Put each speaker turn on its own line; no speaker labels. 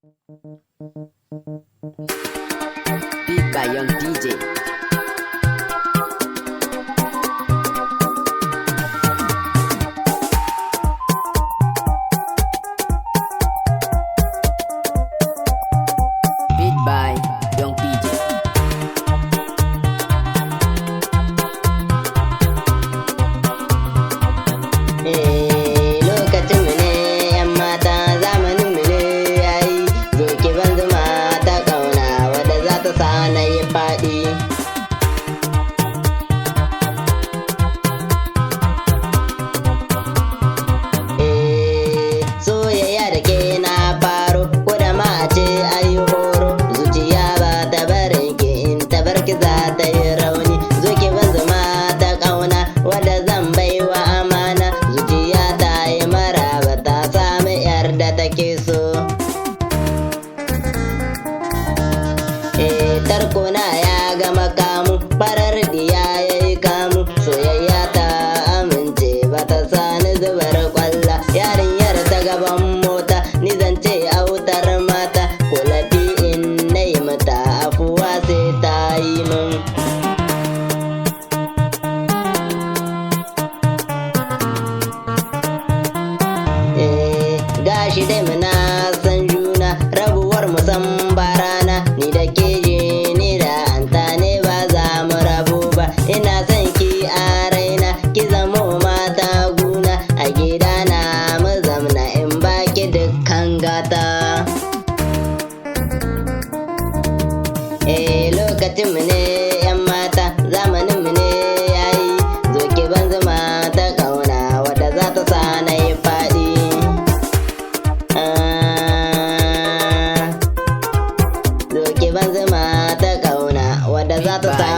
Beat by Young DJ. Beat by Young DJ.
Lokacin mu ne yan mata, zamanin mu ne yayi, zo ki ban zuma ta kauna wadda za ta sa na yi faɗi. Soyayya da ke na faro, ko da ma a ce ayi horo, zuciya ba ta barin ki, in ta bar ki za ta yi rauni. Zo ki ban zuma ta kauna wadda zan baiwa amana, zuciya ta yi maraba ta sami yar da take so. Tarkona ya gama kamu, farar diya ya yi kamu, soyayya ta amince ba ta sani zubar kwalla. Yarinyar ta gaban mota, ni zance autar mata, kulafi in na yi mata afuwa sai ta yi min. Gashi dai muna san juna, rabuwar mu san barana, ni da ke je ni da anta ne ba za mu rabu ba. Ina son ki a raina, ki zamo mata guna, a gida na mu zamna in baki dukkan gata. Lokacin mu ne yan mata, zamanin mu ne yayi, zo ki ban zuma ta kauna wadda za ta sa na yi faɗi. Zo ki ban zuma ta kauna wadda za ta sa